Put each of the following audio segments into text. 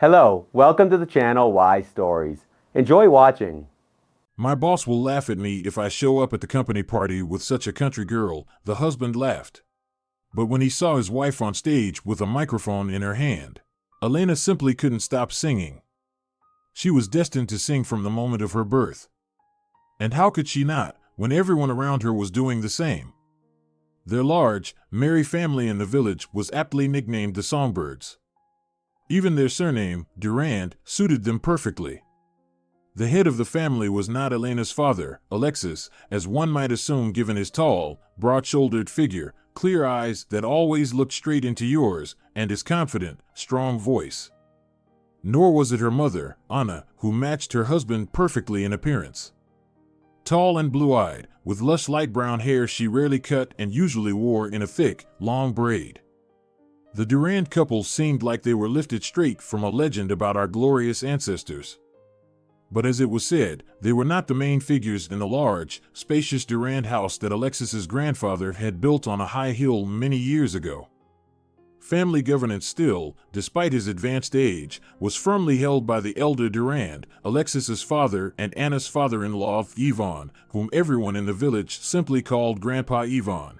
Hello, welcome to the channel Why Stories. Enjoy watching. My boss will laugh at me if I show up at the company party with such a country girl, the husband laughed. But when he saw his wife on stage with a microphone in her hand, Elena simply couldn't stop singing. She was destined to sing from the moment of her birth. And how could she not, when everyone around her was doing the same? Their large, merry family in the village was aptly nicknamed the Songbirds. Even their surname, Durand, suited them perfectly. The head of the family was not Elena's father, Alexis, as one might assume given his tall, broad-shouldered figure, clear eyes that always looked straight into yours, and his confident, strong voice. Nor was it her mother, Anna, who matched her husband perfectly in appearance. Tall and blue-eyed, with lush light brown hair she rarely cut and usually wore in a thick, long braid. The Durand couple seemed like they were lifted straight from a legend about our glorious ancestors. But as it was said, they were not the main figures in the large, spacious Durand house that Alexis's grandfather had built on a high hill many years ago. Family governance still, despite his advanced age, was firmly held by the elder Durand, Alexis's father and Anna's father-in-law, Ivan, whom everyone in the village simply called Grandpa Ivan.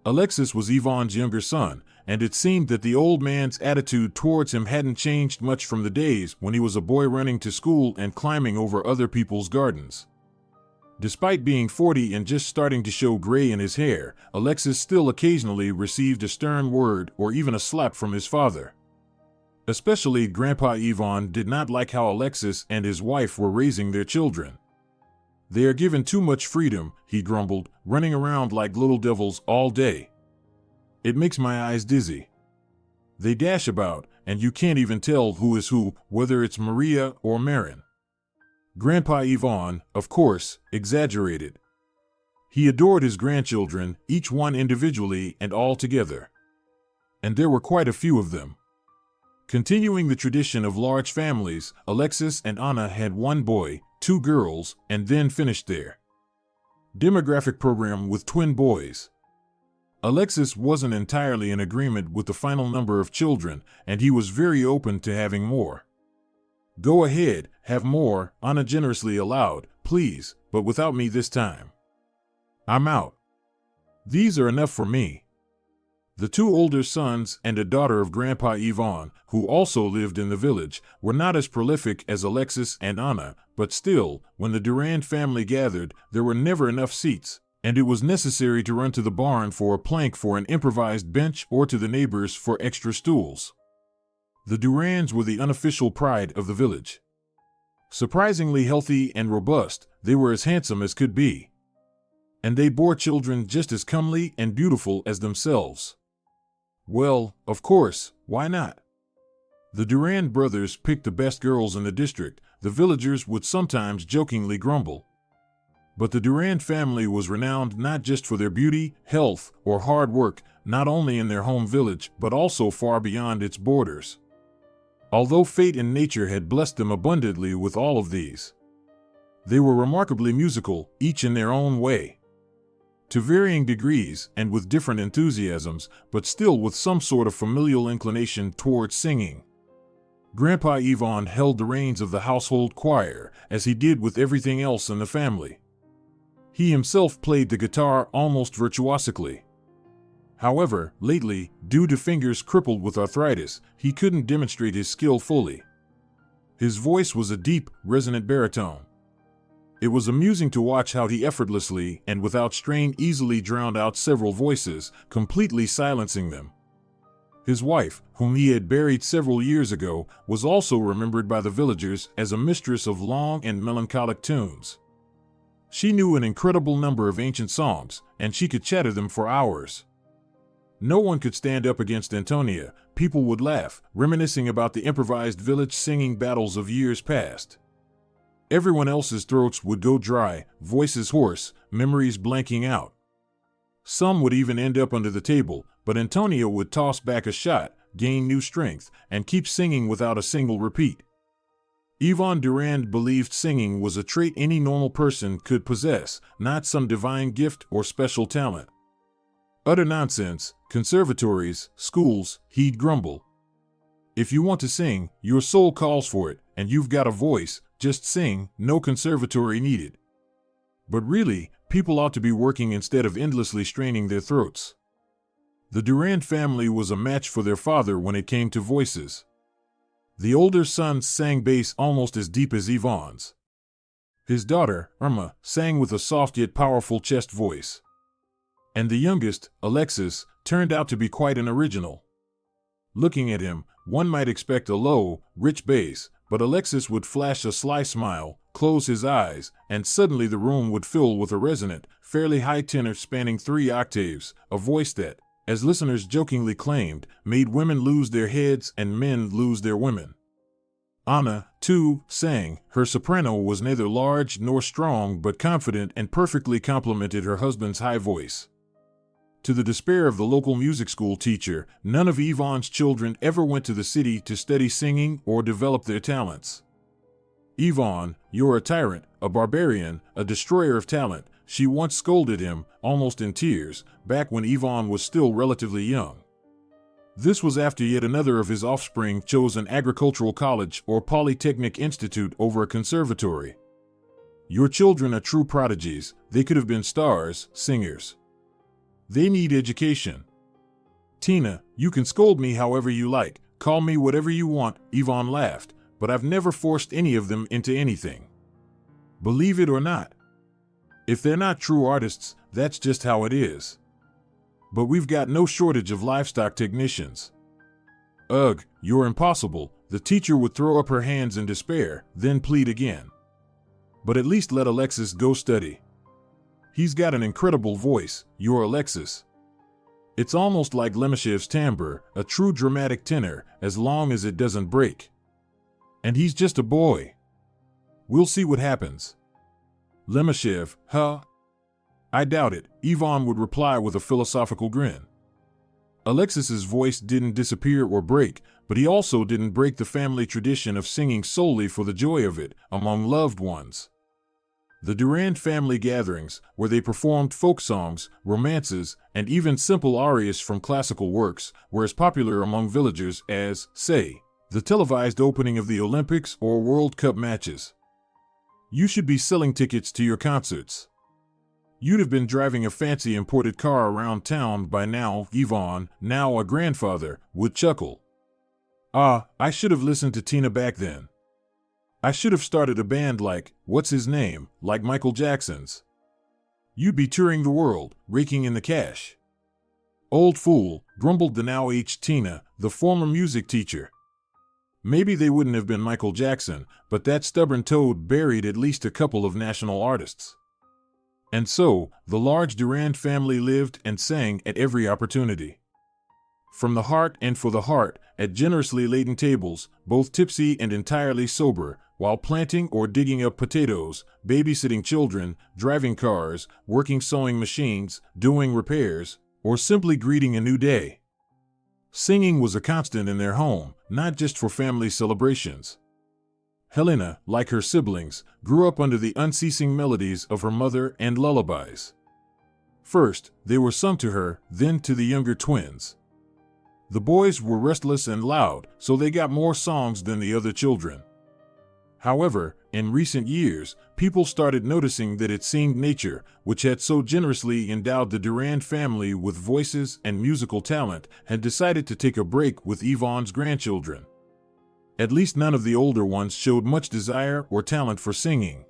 Alexis was Ivan's younger son, and it seemed that the old man's attitude towards him hadn't changed much from the days when he was a boy running to school and climbing over other people's gardens. Despite being 40 and just starting to show gray in his hair, Alexis still occasionally received a stern word or even a slap from his father. Especially Grandpa Ivan did not like how Alexis and his wife were raising their children. "They are given too much freedom," he grumbled, "running around like little devils all day. It makes my eyes dizzy. They dash about, and you can't even tell who is who, whether it's Maria or Marin." Grandpa Ivan, of course, exaggerated. He adored his grandchildren, each one individually and all together. And there were quite a few of them. Continuing the tradition of large families, Alexis and Anna had one boy, two girls, and then finished their demographic program with twin boys. Alexis wasn't entirely in agreement with the final number of children, and he was very open to having more. "Go ahead, have more," Anna generously allowed, "please, but without me this time. I'm out. These are enough for me." The two older sons and a daughter of Grandpa Ivan, who also lived in the village, were not as prolific as Alexis and Anna, but still, when the Durand family gathered, there were never enough seats, and it was necessary to run to the barn for a plank for an improvised bench or to the neighbors for extra stools. The Durands were the unofficial pride of the village. Surprisingly healthy and robust, they were as handsome as could be. And they bore children just as comely and beautiful as themselves. Well, of course, why not? The Durand brothers picked the best girls in the district, the villagers would sometimes jokingly grumble. But the Durand family was renowned not just for their beauty, health, or hard work, not only in their home village but also far beyond its borders. Although fate and nature had blessed them abundantly with all of these, they were remarkably musical, each in their own way. To varying degrees and with different enthusiasms, but still with some sort of familial inclination towards singing. Grandpa Ivan held the reins of the household choir, as he did with everything else in the family. He himself played the guitar almost virtuosically. However, lately, due to fingers crippled with arthritis, he couldn't demonstrate his skill fully. His voice was a deep, resonant baritone. It was amusing to watch how he effortlessly and without strain easily drowned out several voices, completely silencing them. His wife, whom he had buried several years ago, was also remembered by the villagers as a mistress of long and melancholic tunes. She knew an incredible number of ancient songs, and she could chatter them for hours. No one could stand up against Antonia. People would laugh, reminiscing about the improvised village singing battles of years past. Everyone else's throats would go dry, voices hoarse, memories blanking out. Some would even end up under the table, but Antonia would toss back a shot, gain new strength, and keep singing without a single repeat. Ivan Durand believed singing was a trait any normal person could possess, not some divine gift or special talent. "Utter nonsense, conservatories, schools," he'd grumble. If you want to sing, your soul calls for it, and you've got a voice, just sing, no conservatory needed. But really, people ought to be working instead of endlessly straining their throats. The Durand family was a match for their father when it came to voices. The older son sang bass almost as deep as Yvonne's. His daughter, Irma, sang with a soft yet powerful chest voice. And the youngest, Alexis, turned out to be quite an original. Looking at him, one might expect a low, rich bass, but Alexis would flash a sly smile, close his eyes, and suddenly the room would fill with a resonant, fairly high tenor spanning 3 octaves, a voice that, as listeners jokingly claimed, made women lose their heads and men lose their women. Anna, too, sang. Her soprano was neither large nor strong but confident and perfectly complemented her husband's high voice. To the despair of the local music school teacher, none of Yvonne's children ever went to the city to study singing or develop their talents. "Yvonne, you're a tyrant, a barbarian, a destroyer of talent," she once scolded him, almost in tears, back when Yvonne was still relatively young. This was after yet another of his offspring chose an agricultural college or polytechnic institute over a conservatory. "Your children are true prodigies. They could have been stars, singers. They need education." "Tina, you can scold me however you like, call me whatever you want," Yvonne laughed, "but I've never forced any of them into anything. Believe it or not. If they're not true artists, that's just how it is. But we've got no shortage of livestock technicians." "Ugh, you're impossible," the teacher would throw up her hands in despair, then plead again. "But at least let Alexis go study. He's got an incredible voice, your Alexis. It's almost like Lemishev's timbre, a true dramatic tenor, as long as it doesn't break. And he's just a boy. We'll see what happens." "Lemishev, huh? I doubt it," Yvonne would reply with a philosophical grin. Alexis's voice didn't disappear or break, but he also didn't break the family tradition of singing solely for the joy of it, among loved ones. The Durand family gatherings, where they performed folk songs, romances, and even simple arias from classical works, were as popular among villagers as, say, the televised opening of the Olympics or World Cup matches. You should be selling tickets to your concerts. You'd have been driving a fancy imported car around town by now, Yvonne, now a grandfather, would chuckle. "Ah, I should have listened to Tina back then. I should have started a band like, what's his name, like Michael Jackson's. You'd be touring the world, raking in the cash." "Old fool," grumbled the now aged Tina, the former music teacher. Maybe they wouldn't have been Michael Jackson, but that stubborn toad buried at least a couple of national artists. And so, the large Durand family lived and sang at every opportunity. From the heart and for the heart, at generously laden tables, both tipsy and entirely sober, while planting or digging up potatoes, babysitting children, driving cars, working sewing machines, doing repairs, or simply greeting a new day. Singing was a constant in their home, not just for family celebrations. Helena, like her siblings, grew up under the unceasing melodies of her mother and lullabies. First, they were sung to her, then to the younger twins. The boys were restless and loud, so they got more songs than the other children. However, in recent years, people started noticing that it seemed nature, which had so generously endowed the Durand family with voices and musical talent, had decided to take a break with Yvonne's grandchildren. At least none of the older ones showed much desire or talent for singing.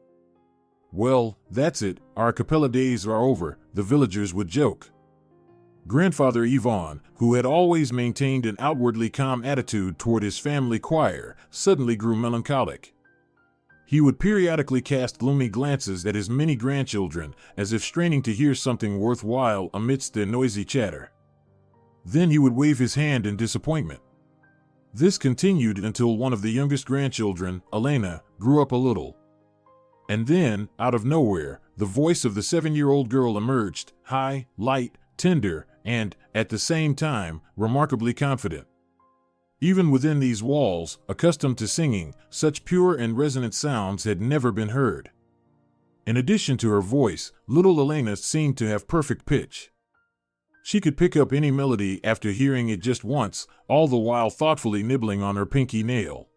"Well, that's it, our a cappella days are over," the villagers would joke. Grandfather Yvonne, who had always maintained an outwardly calm attitude toward his family choir, suddenly grew melancholic. He would periodically cast gloomy glances at his many grandchildren, as if straining to hear something worthwhile amidst their noisy chatter. Then he would wave his hand in disappointment. This continued until one of the youngest grandchildren, Elena, grew up a little. And then, out of nowhere, the voice of the 7-year-old girl emerged, high, light, tender, and, at the same time, remarkably confident. Even within these walls, accustomed to singing, such pure and resonant sounds had never been heard. In addition to her voice, little Elena seemed to have perfect pitch. She could pick up any melody after hearing it just once, all the while thoughtfully nibbling on her pinky nail.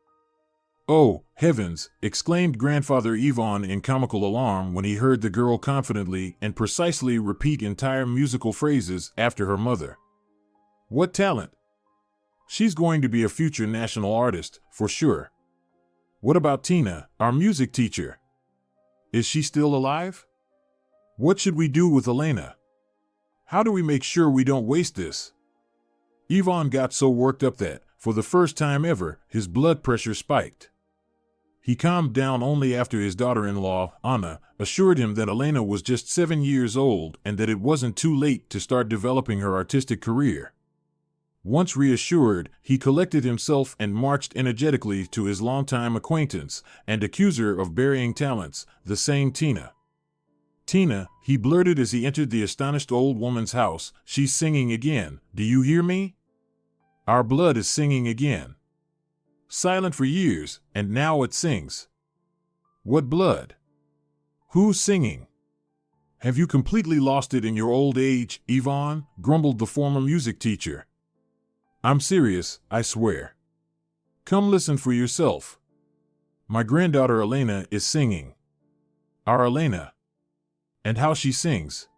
"Oh, heavens!" exclaimed Grandfather Ivan in comical alarm when he heard the girl confidently and precisely repeat entire musical phrases after her mother. "What talent! She's going to be a future national artist, for sure. What about Tina, our music teacher? Is she still alive? What should we do with Elena? How do we make sure we don't waste this?" Ivan got so worked up that, for the first time ever, his blood pressure spiked. He calmed down only after his daughter-in-law, Anna, assured him that Elena was just 7 years old and that it wasn't too late to start developing her artistic career. Once reassured, he collected himself and marched energetically to his longtime acquaintance and accuser of burying talents, the same Tina. "Tina," he blurted as he entered the astonished old woman's house, "she's singing again. Do you hear me? Our blood is singing again. Silent for years, and now it sings." "What blood? Who's singing?" "Have you completely lost it in your old age, Ivan?" grumbled the former music teacher. "I'm serious, I swear. Come listen for yourself. My granddaughter Elena is singing. Our Elena. And how she sings.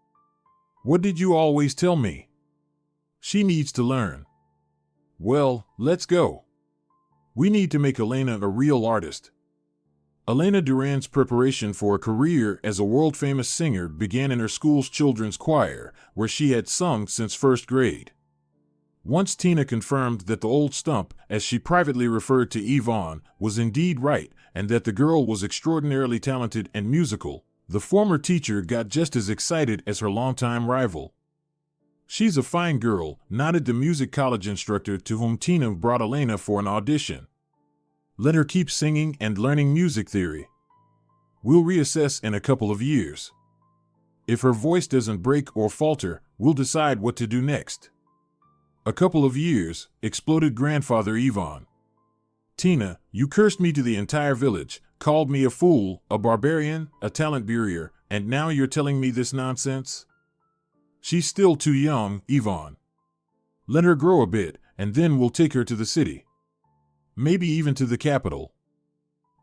What did you always tell me? She needs to learn. Well, let's go. We need to make Elena a real artist." Elena Durand's preparation for a career as a world-famous singer began in her school's children's choir, where she had sung since first grade. Once Tina confirmed that the old stump, as she privately referred to Ivan, was indeed right, and that the girl was extraordinarily talented and musical, the former teacher got just as excited as her longtime rival. "She's a fine girl," nodded the music college instructor to whom Tina brought Elena for an audition. "Let her keep singing and learning music theory. We'll reassess in a couple of years. If her voice doesn't break or falter, we'll decide what to do next." "A couple of years," exploded Grandfather Ivan. "Tina, you cursed me to the entire village, called me a fool, a barbarian, a talent buyer, and now you're telling me this nonsense? She's still too young, Ivan. Let her grow a bit, and then we'll take her to the city. Maybe even to the capital.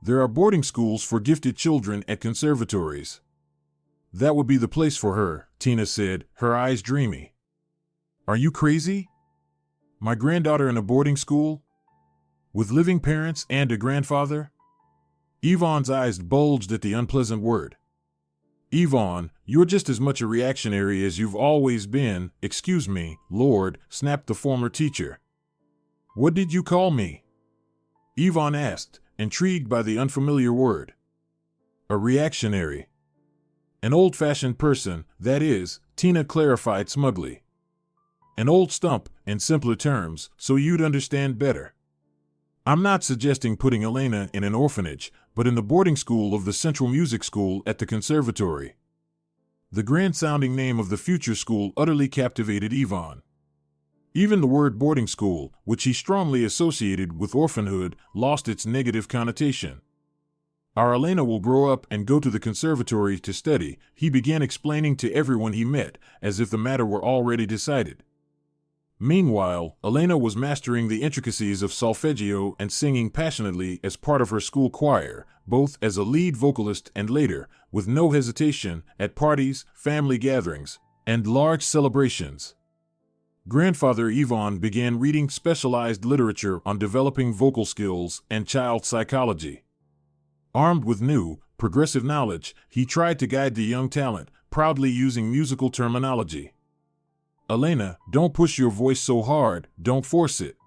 There are boarding schools for gifted children at conservatories. That would be the place for her," Tina said, her eyes dreamy. "Are you crazy? My granddaughter in a boarding school? With living parents and a grandfather?" Ivan's eyes bulged at the unpleasant word. "Ivan, you're just as much a reactionary as you've always been." "Excuse me, Lord," snapped the former teacher. "What did you call me?" Ivan asked, intrigued by the unfamiliar word. "A reactionary. An old-fashioned person, that is," Tina clarified smugly. "An old stump, in simpler terms, so you'd understand better. I'm not suggesting putting Elena in an orphanage, but in the boarding school of the Central Music School at the conservatory." The grand-sounding name of the future school utterly captivated Ivan. Even the word boarding school, which he strongly associated with orphanhood, lost its negative connotation. "Our Elena will grow up and go to the conservatory to study," he began explaining to everyone he met, as if the matter were already decided. Meanwhile, Elena was mastering the intricacies of solfeggio and singing passionately as part of her school choir, both as a lead vocalist and later, with no hesitation, at parties, family gatherings, and large celebrations. Grandfather Ivan began reading specialized literature on developing vocal skills and child psychology. Armed with new, progressive knowledge, he tried to guide the young talent, proudly using musical terminology. "Elena, don't push your voice so hard, don't force it.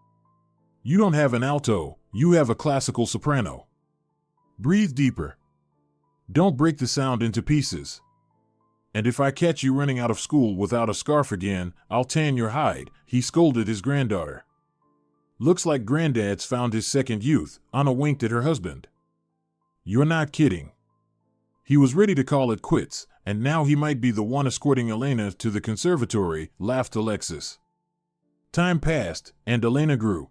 You don't have an alto, you have a classical soprano. Breathe deeper. Don't break the sound into pieces. And if I catch you running out of school without a scarf again, I'll tan your hide," he scolded his granddaughter. "Looks like Granddad's found his second youth," Anna winked at her husband. "You're not kidding." He was ready to call it quits, and now he might be the one escorting Elena to the conservatory, laughed Alexis. Time passed, and Elena grew.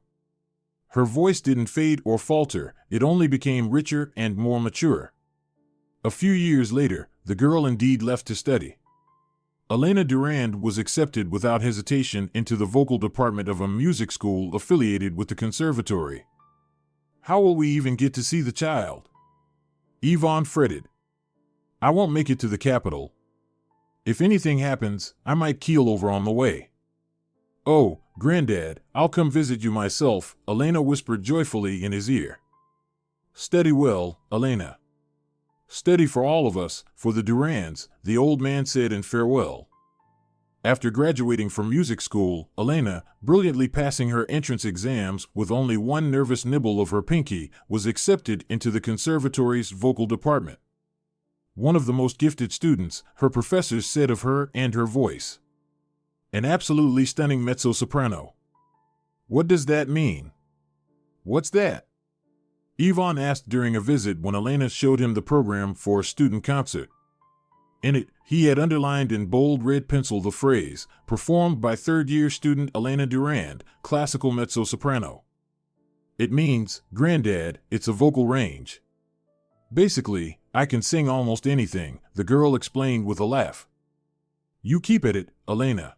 Her voice didn't fade or falter, it only became richer and more mature. A few years later, the girl indeed left to study. Elena Durand was accepted without hesitation into the vocal department of a music school affiliated with the conservatory. How will we even get to see the child? Yvonne fretted. I won't make it to the capital. If anything happens, I might keel over on the way. Oh, Granddad, I'll come visit you myself, Elena whispered joyfully in his ear. Steady well, Elena. Steady for all of us, for the Durands, the old man said in farewell. After graduating from music school, Elena, brilliantly passing her entrance exams with only one nervous nibble of her pinky, was accepted into the conservatory's vocal department. One of the most gifted students, her professors said of her and her voice. An absolutely stunning mezzo-soprano. What does that mean? What's that? Yvonne asked during a visit when Elena showed him the program for a student concert. In it, he had underlined in bold red pencil the phrase, performed by third-year student Elena Durand, classical mezzo-soprano. It means, Granddad, it's a vocal range. Basically, I can sing almost anything, the girl explained with a laugh. You keep at it, Elena.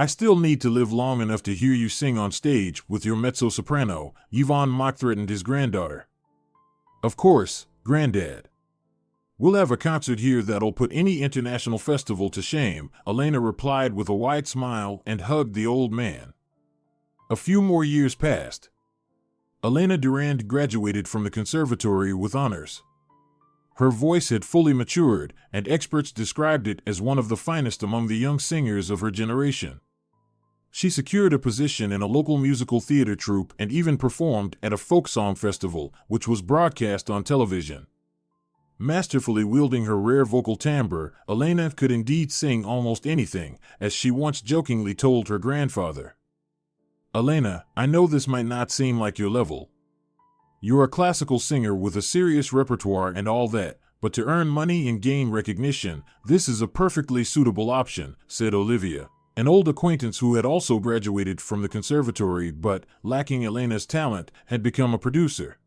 I still need to live long enough to hear you sing on stage with your mezzo-soprano, Yvonne mock-threatened his granddaughter. Of course, Granddad. We'll have a concert here that'll put any international festival to shame, Elena replied with a wide smile and hugged the old man. A few more years passed. Elena Durand graduated from the conservatory with honors. Her voice had fully matured, and experts described it as one of the finest among the young singers of her generation. She secured a position in a local musical theater troupe and even performed at a folk song festival, which was broadcast on television. Masterfully wielding her rare vocal timbre, Elena could indeed sing almost anything, as she once jokingly told her grandfather. Elena, I know this might not seem like your level. You're a classical singer with a serious repertoire and all that, but to earn money and gain recognition, this is a perfectly suitable option, said Olivia, an old acquaintance who had also graduated from the conservatory but, lacking Elena's talent, had become a producer.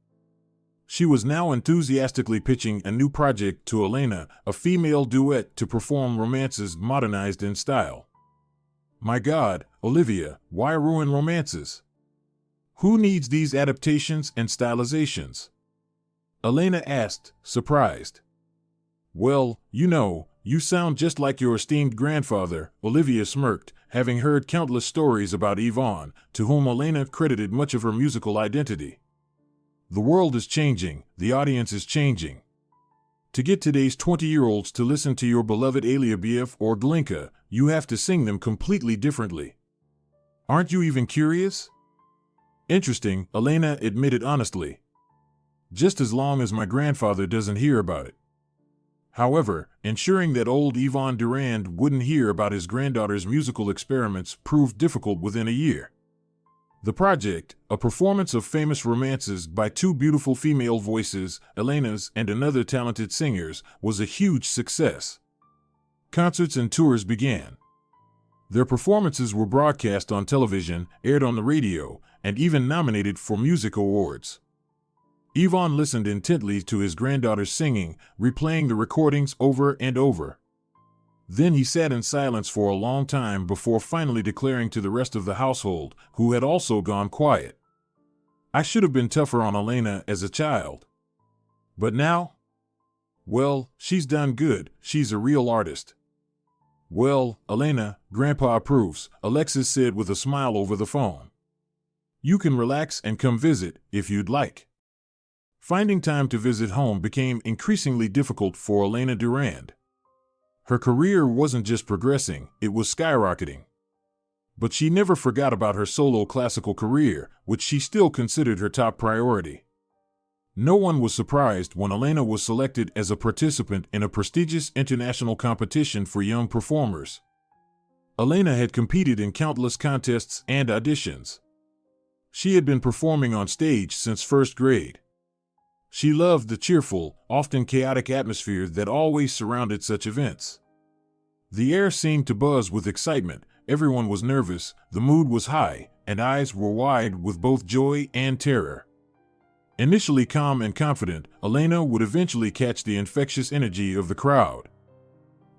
She was now enthusiastically pitching a new project to Elena, a female duet to perform romances modernized in style. My God, Olivia, why ruin romances? Who needs these adaptations and stylizations? Elena asked, surprised. Well, you sound just like your esteemed grandfather, Olivia smirked, having heard countless stories about Yvonne, to whom Elena credited much of her musical identity. The world is changing, the audience is changing. To get today's 20-year-olds to listen to your beloved Aliyah or Glinka, you have to sing them completely differently. Aren't you even curious? Interesting, Elena admitted honestly. Just as long as my grandfather doesn't hear about it. However, ensuring that old Yvonne Durand wouldn't hear about his granddaughter's musical experiments proved difficult within a year. The project, a performance of famous romances by two beautiful female voices, Elena's and another talented singer's, was a huge success. Concerts and tours began. Their performances were broadcast on television, aired on the radio, and even nominated for music awards. Yvonne listened intently to his granddaughter's singing, replaying the recordings over and over. Then he sat in silence for a long time before finally declaring to the rest of the household, who had also gone quiet. I should have been tougher on Elena as a child. But now? Well, she's done good, she's a real artist. Well, Elena, Grandpa approves, Alexis said with a smile over the phone. You can relax and come visit, if you'd like. Finding time to visit home became increasingly difficult for Elena Durand. Her career wasn't just progressing, it was skyrocketing. But she never forgot about her solo classical career, which she still considered her top priority. No one was surprised when Elena was selected as a participant in a prestigious international competition for young performers. Elena had competed in countless contests and auditions. She had been performing on stage since first grade. She loved the cheerful, often chaotic atmosphere that always surrounded such events. The air seemed to buzz with excitement, everyone was nervous, the mood was high, and eyes were wide with both joy and terror. Initially calm and confident, Elena would eventually catch the infectious energy of the crowd.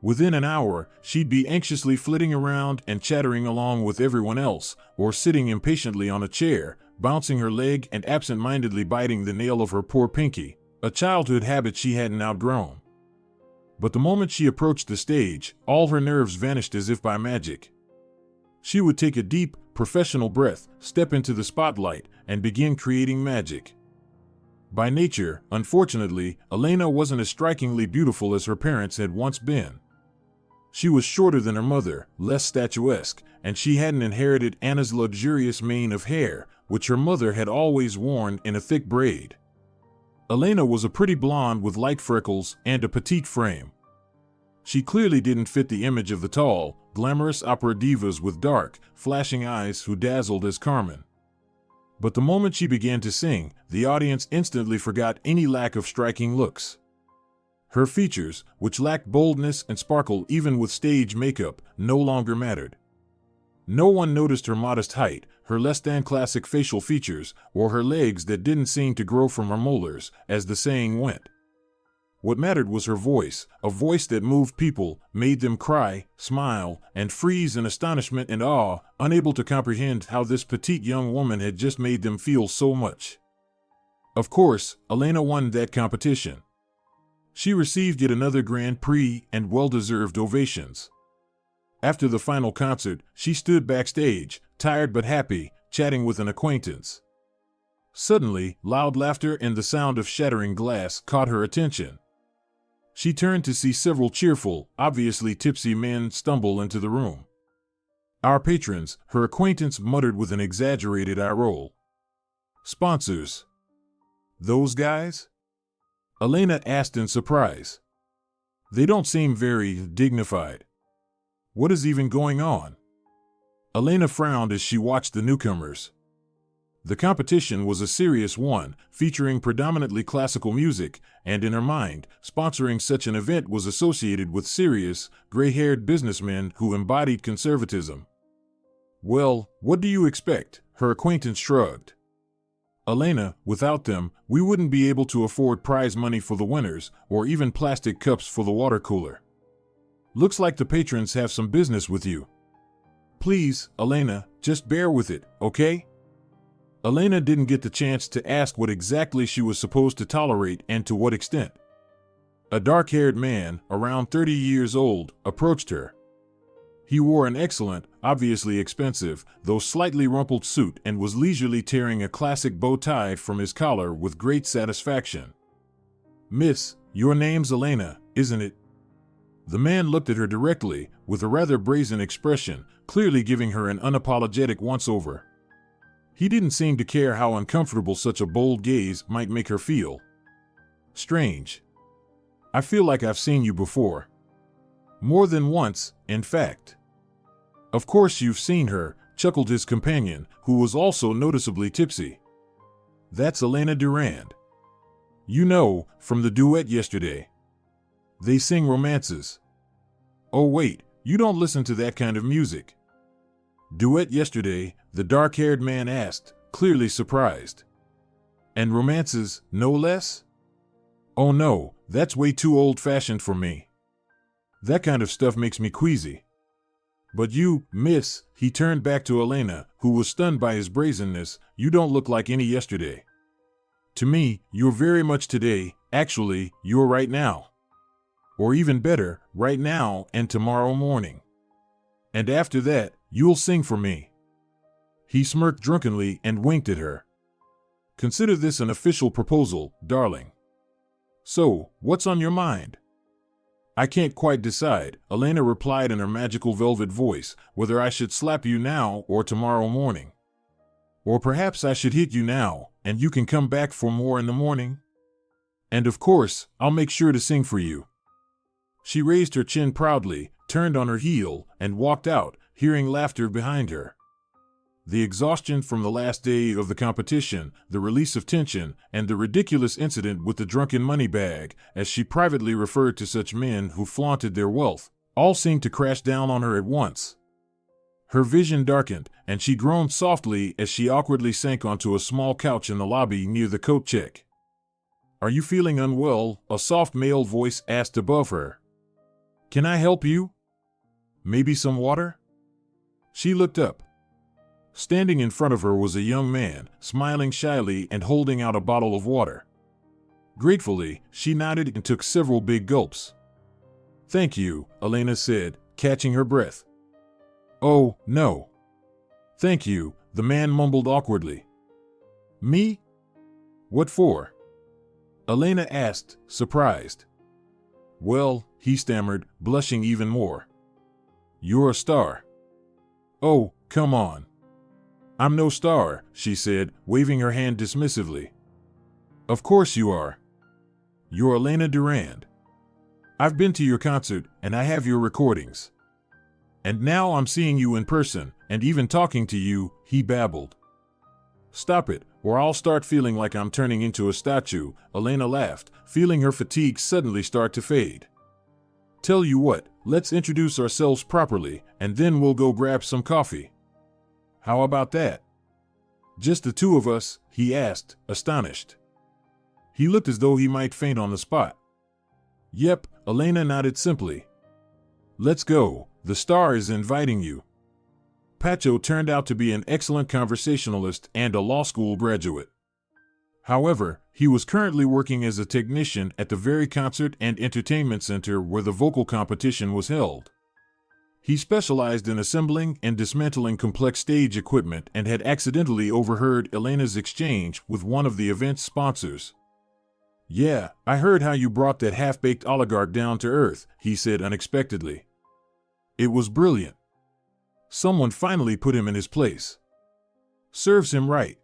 Within an hour, she'd be anxiously flitting around and chattering along with everyone else, or sitting impatiently on a chair, bouncing her leg and absent-mindedly biting the nail of her poor pinky, a childhood habit she hadn't outgrown. But the moment she approached the stage, all her nerves vanished as if by magic. She would take a deep, professional breath, step into the spotlight, and begin creating magic. By nature, unfortunately, Elena wasn't as strikingly beautiful as her parents had once been. She was shorter than her mother, less statuesque, and she hadn't inherited Anna's luxurious mane of hair, which her mother had always worn in a thick braid. Elena was a pretty blonde with light freckles and a petite frame. She clearly didn't fit the image of the tall, glamorous opera divas with dark, flashing eyes who dazzled as Carmen. But the moment she began to sing, the audience instantly forgot any lack of striking looks. Her features, which lacked boldness and sparkle even with stage makeup, no longer mattered. No one noticed her modest height, her less-than-classic facial features, or her legs that didn't seem to grow from her molars, as the saying went. What mattered was her voice, a voice that moved people, made them cry, smile, and freeze in astonishment and awe, unable to comprehend how this petite young woman had just made them feel so much. Of course, Elena won that competition. She received yet another Grand Prix and well-deserved ovations. After the final concert, she stood backstage, tired but happy, chatting with an acquaintance. Suddenly, loud laughter and the sound of shattering glass caught her attention. She turned to see several cheerful, obviously tipsy men stumble into the room. "Our patrons," her acquaintance muttered with an exaggerated eye roll. "Sponsors." "Those guys?" Elena asked in surprise. "They don't seem very dignified. What is even going on?" Elena frowned as she watched the newcomers. The competition was a serious one, featuring predominantly classical music, and in her mind, sponsoring such an event was associated with serious, gray-haired businessmen who embodied conservatism. "Well, what do you expect?" her acquaintance shrugged. "Elena, without them, we wouldn't be able to afford prize money for the winners, or even plastic cups for the water cooler. Looks like the patrons have some business with you. Please, Elena, just bear with it, okay?" Elena didn't get the chance to ask what exactly she was supposed to tolerate and to what extent. A dark-haired man, around 30 years old, approached her. He wore an excellent, obviously expensive, though slightly rumpled suit and was leisurely tearing a classic bow tie from his collar with great satisfaction. "Miss, your name's Elena, isn't it?" The man looked at her directly, with a rather brazen expression, clearly giving her an unapologetic once-over. He didn't seem to care how uncomfortable such a bold gaze might make her feel. "Strange. I feel like I've seen you before. More than once, in fact." "Of course you've seen her," chuckled his companion, who was also noticeably tipsy. "That's Elena Durand. You know, from the duet yesterday. They sing romances." "Oh wait, you don't listen to that kind of music." "Duet yesterday?" the dark-haired man asked, clearly surprised. "And romances, no less?" "Oh no, that's way too old-fashioned for me. That kind of stuff makes me queasy." "But you, miss," he turned back to Elena, who was stunned by his brazenness, "you don't look like any yesterday. To me, you're very much today, actually, you're right now. Or even better, right now and tomorrow morning. And after that, you'll sing for me." He smirked drunkenly and winked at her. "Consider this an official proposal, darling. So, what's on your mind?" "I can't quite decide," Elena replied in her magical velvet voice, "whether I should slap you now or tomorrow morning. Or perhaps I should hit you now, and you can come back for more in the morning. And of course, I'll make sure to sing for you." She raised her chin proudly, turned on her heel, and walked out, hearing laughter behind her. The exhaustion from the last day of the competition, the release of tension, and the ridiculous incident with the drunken money bag, as she privately referred to such men who flaunted their wealth, all seemed to crash down on her at once. Her vision darkened, and she groaned softly as she awkwardly sank onto a small couch in the lobby near the coat check. "Are you feeling unwell?" a soft male voice asked above her. Can I help you? Maybe some water? She looked up. Standing in front of her was a young man, smiling shyly and holding out a bottle of water. Gratefully, she nodded and took several big gulps. Thank you, Elena said, catching her breath. Oh, no. Thank you, the man mumbled awkwardly. Me? What for? Elena asked, surprised. Well, he stammered, blushing even more. You're a star. Oh, come on. I'm no star, she said, waving her hand dismissively. Of course you are. You're Elena Durand. I've been to your concert, and I have your recordings. And now I'm seeing you in person, and even talking to you, he babbled. Stop it, or I'll start feeling like I'm turning into a statue, Elena laughed, feeling her fatigue suddenly start to fade. Tell you what, let's introduce ourselves properly, and then we'll go grab some coffee. How about that? Just the two of us, he asked, astonished. He looked as though he might faint on the spot. Yep, Elena nodded simply. Let's go, the star is inviting you. Pacho turned out to be an excellent conversationalist and a law school graduate. However, he was currently working as a technician at the very concert and entertainment center where the vocal competition was held. He specialized in assembling and dismantling complex stage equipment and had accidentally overheard Elena's exchange with one of the event's sponsors. Yeah, I heard how you brought that half-baked oligarch down to earth, he said unexpectedly. It was brilliant. Someone finally put him in his place. Serves him right.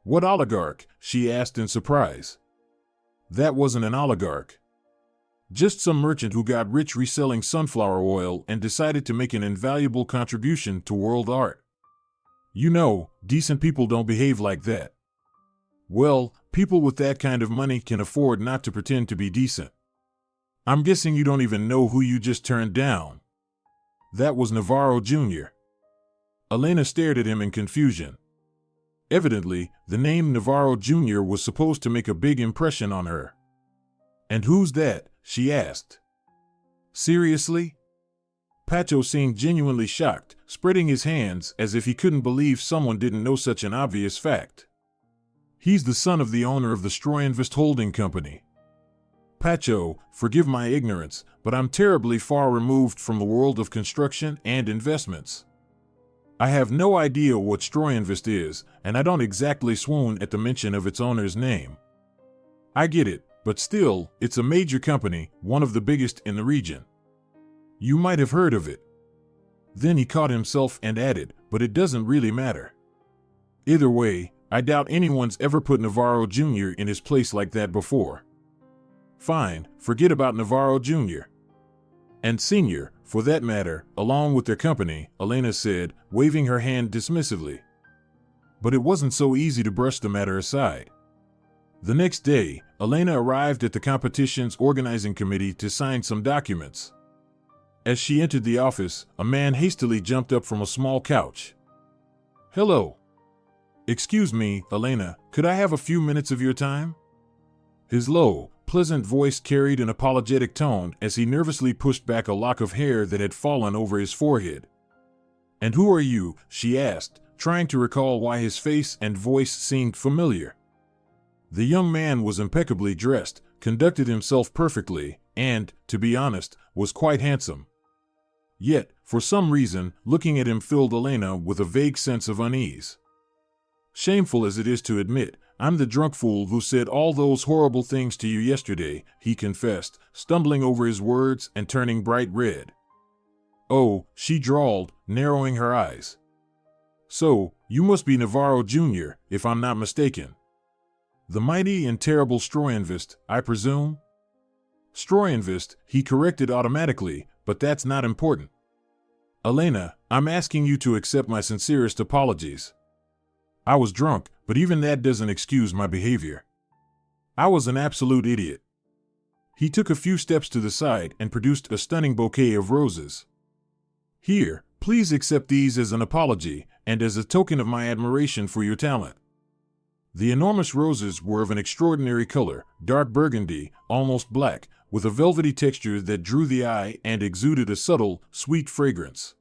What oligarch? She asked in surprise. That wasn't an oligarch. Just some merchant who got rich reselling sunflower oil and decided to make an invaluable contribution to world art. You know, decent people don't behave like that. Well, people with that kind of money can afford not to pretend to be decent. I'm guessing you don't even know who you just turned down. That was Navarro Jr. Elena stared at him in confusion. Evidently, the name Navarro Jr. was supposed to make a big impression on her. And who's that? She asked. Seriously? Pacho seemed genuinely shocked, spreading his hands as if he couldn't believe someone didn't know such an obvious fact. He's the son of the owner of the Triumphant holding company. Pacho, forgive my ignorance, but I'm terribly far removed from the world of construction and investments. I have no idea what Triumphant is, and I don't exactly swoon at the mention of its owner's name. I get it, but still, it's a major company, one of the biggest in the region. You might have heard of it. Then he caught himself and added, but it doesn't really matter. Either way, I doubt anyone's ever put Navarro Jr. in his place like that before. Fine, forget about Navarro Jr. And Sr., for that matter, along with their company, Elena said, waving her hand dismissively. But it wasn't so easy to brush the matter aside. The next day, Elena arrived at the competition's organizing committee to sign some documents. As she entered the office, a man hastily jumped up from a small couch. Hello. Excuse me, Elena, could I have a few minutes of your time? His low, pleasant voice carried an apologetic tone as he nervously pushed back a lock of hair that had fallen over his forehead. And who are you? She asked, trying to recall why his face and voice seemed familiar. The young man was impeccably dressed, conducted himself perfectly, and, to be honest, was quite handsome. Yet, for some reason, looking at him filled Elena with a vague sense of unease. Shameful as it is to admit, I'm the drunk fool who said all those horrible things to you yesterday, he confessed, stumbling over his words and turning bright red. Oh, she drawled, narrowing her eyes. So, you must be Navarro Jr., if I'm not mistaken. The mighty and terrible Stroyenvist, I presume? Stroyenvist, he corrected automatically, but that's not important. Elena, I'm asking you to accept my sincerest apologies. I was drunk, but even that doesn't excuse my behavior. I was an absolute idiot. He took a few steps to the side and produced a stunning bouquet of roses. Here, please accept these as an apology and as a token of my admiration for your talent. The enormous roses were of an extraordinary color, dark burgundy, almost black, with a velvety texture that drew the eye and exuded a subtle, sweet fragrance.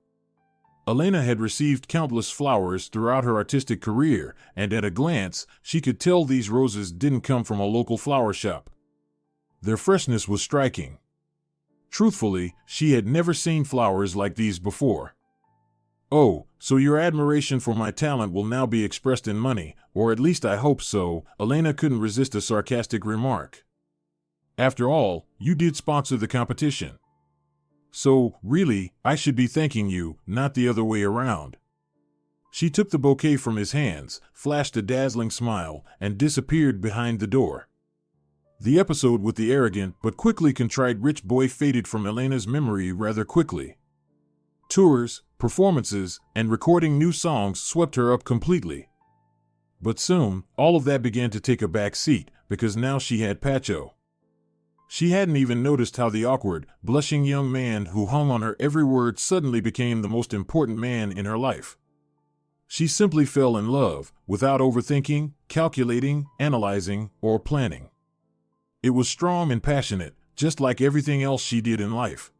Elena had received countless flowers throughout her artistic career, and at a glance, she could tell these roses didn't come from a local flower shop. Their freshness was striking. Truthfully, she had never seen flowers like these before. "Oh, so your admiration for my talent will now be expressed in money, or at least I hope so," Elena couldn't resist a sarcastic remark. "After all, you did sponsor the competition. So, really, I should be thanking you, not the other way around." She took the bouquet from his hands, flashed a dazzling smile, and disappeared behind the door. The episode with the arrogant but quickly contrite rich boy faded from Elena's memory rather quickly. Tours, performances, and recording new songs swept her up completely. But soon, all of that began to take a back seat, because now she had Pacho. She hadn't even noticed how the awkward, blushing young man who hung on her every word suddenly became the most important man in her life. She simply fell in love, without overthinking, calculating, analyzing, or planning. It was strong and passionate, just like everything else she did in life.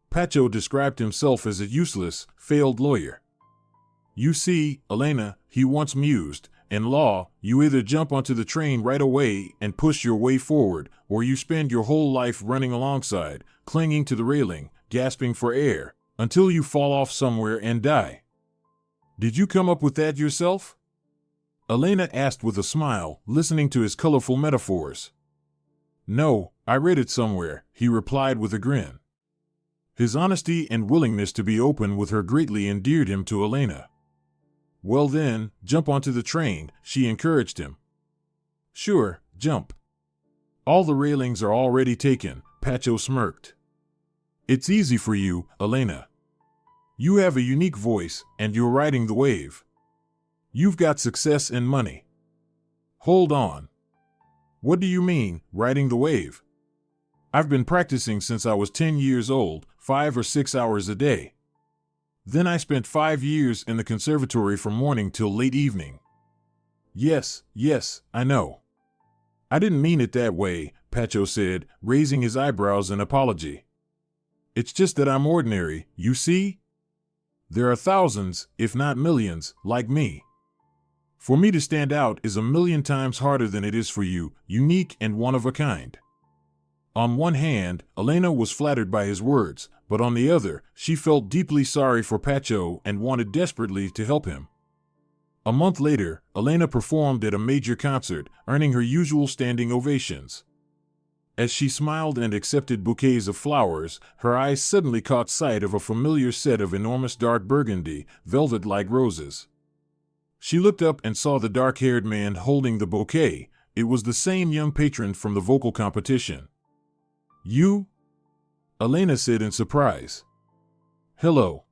Pacho described himself as a useless, failed lawyer. "You see, Elena," he once mused, "in law, you either jump onto the train right away and push your way forward, or you spend your whole life running alongside, clinging to the railing, gasping for air, until you fall off somewhere and die. Did you come up with that yourself?" Elena asked with a smile, listening to his colorful metaphors. "No, I read it somewhere," he replied with a grin. His honesty and willingness to be open with her greatly endeared him to Elena. "Well then, jump onto the train," she encouraged him. "Sure, jump. All the railings are already taken," Pacho smirked. "It's easy for you, Elena. You have a unique voice, and you're riding the wave. You've got success and money." "Hold on. What do you mean, riding the wave? I've been practicing since I was 10 years old, 5 or 6 hours a day. Then I spent 5 years in the conservatory from morning till late evening." Yes, I know. I didn't mean it that way," Pacho said, raising his eyebrows in apology. "It's just that I'm ordinary, you see? There are thousands, if not millions, like me. For me to stand out is a million times harder than it is for you, unique and one of a kind." On one hand, Elena was flattered by his words, but on the other, she felt deeply sorry for Pacho and wanted desperately to help him. A month later, Elena performed at a major concert, earning her usual standing ovations. As she smiled and accepted bouquets of flowers, her eyes suddenly caught sight of a familiar set of enormous dark burgundy, velvet-like roses. She looked up and saw the dark-haired man holding the bouquet. It was the same young patron from the vocal competition. "You?" Elena said in surprise. "Hello.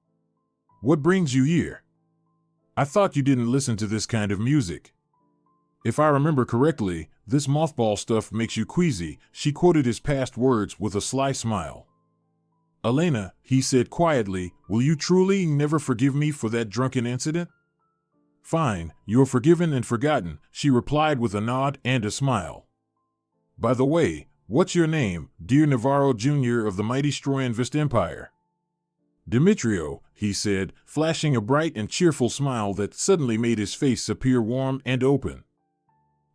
What brings you here? I thought you didn't listen to this kind of music. If I remember correctly, this mothball stuff makes you queasy," she quoted his past words with a sly smile. "Elena," he said quietly, "will you truly never forgive me for that drunken incident?" "Fine, you're forgiven and forgotten," she replied with a nod and a smile. "By the way, what's your name, dear Navarro Jr. of the mighty Triumphant Empire?" "Demetrio," he said, flashing a bright and cheerful smile that suddenly made his face appear warm and open.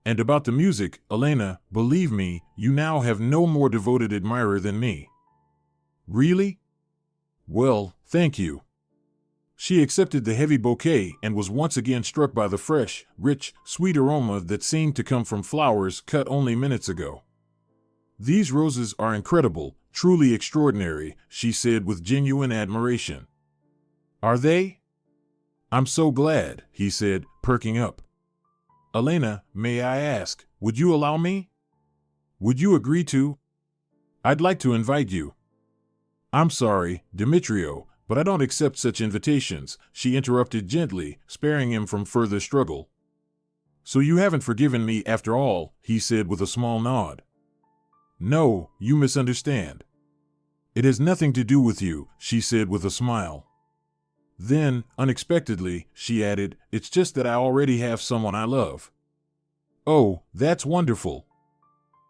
"And about the music, Elena, believe me, you now have no more devoted admirer than me." "Really? Well, thank you." She accepted the heavy bouquet and was once again struck by the fresh, rich, sweet aroma that seemed to come from flowers cut only minutes ago. "These roses are incredible, truly extraordinary," she said with genuine admiration. "Are they? I'm so glad," he said, perking up. "Elena, may I ask, would you allow me? Would you agree to? I'd like to invite you." "I'm sorry, Demetrio, but I don't accept such invitations," she interrupted gently, sparing him from further struggle. "So you haven't forgiven me after all," he said with a small nod. "No, you misunderstand. It has nothing to do with you," she said with a smile. Then, unexpectedly, she added, "It's just that I already have someone I love." Oh, that's wonderful.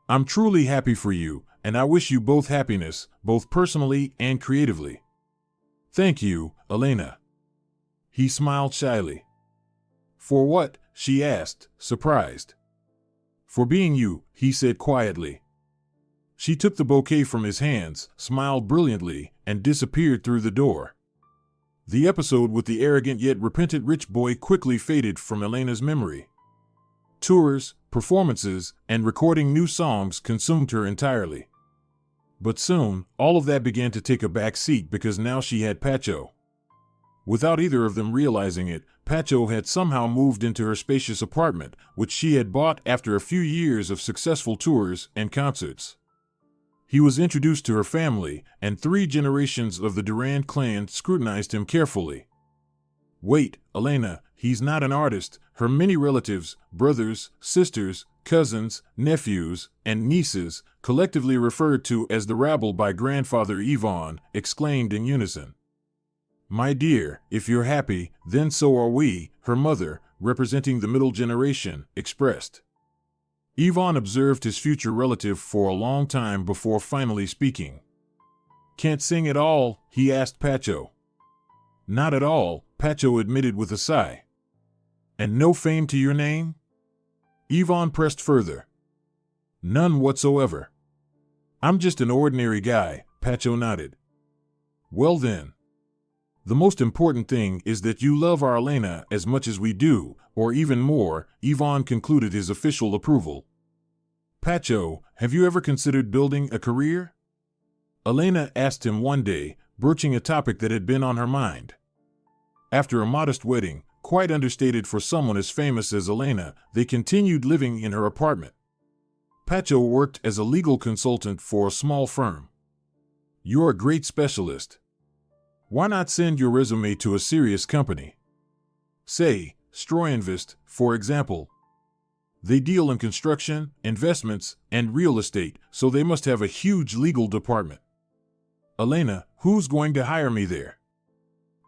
I'm truly happy for you, and I wish you both happiness, both personally and creatively. Thank you, Elena. He smiled shyly. For what? She asked, surprised. For being you, he said quietly. She took the bouquet from his hands, smiled brilliantly, and disappeared through the door. The episode with the arrogant yet repentant rich boy quickly faded from Elena's memory. Tours, performances, and recording new songs consumed her entirely. But soon, all of that began to take a back seat because now she had Pacho. Without either of them realizing it, Pacho had somehow moved into her spacious apartment, which she had bought after a few years of successful tours and concerts. He was introduced to her family, and 3 generations of the Durand clan scrutinized him carefully. Wait, Elena, he's not an artist. Her many relatives, brothers, sisters, cousins, nephews, and nieces, collectively referred to as the rabble by grandfather Ivan, exclaimed in unison. My dear, if you're happy, then so are we, her mother, representing the middle generation, expressed. Ivan observed his future relative for a long time before finally speaking. Can't sing at all? He asked Pacho. Not at all, Pacho admitted with a sigh. And no fame to your name? Ivan pressed further. None whatsoever. I'm just an ordinary guy, Pacho nodded. Well then. The most important thing is that you love our Elena as much as we do, or even more, Ivan concluded his official approval. Pacho, have you ever considered building a career? Elena asked him one day, broaching a topic that had been on her mind. After a modest wedding, quite understated for someone as famous as Elena, they continued living in her apartment. Pacho worked as a legal consultant for a small firm. You're a great specialist. Why not send your resume to a serious company? Say, Triumphant, for example. They deal in construction, investments, and real estate, so they must have a huge legal department. Elena, who's going to hire me there?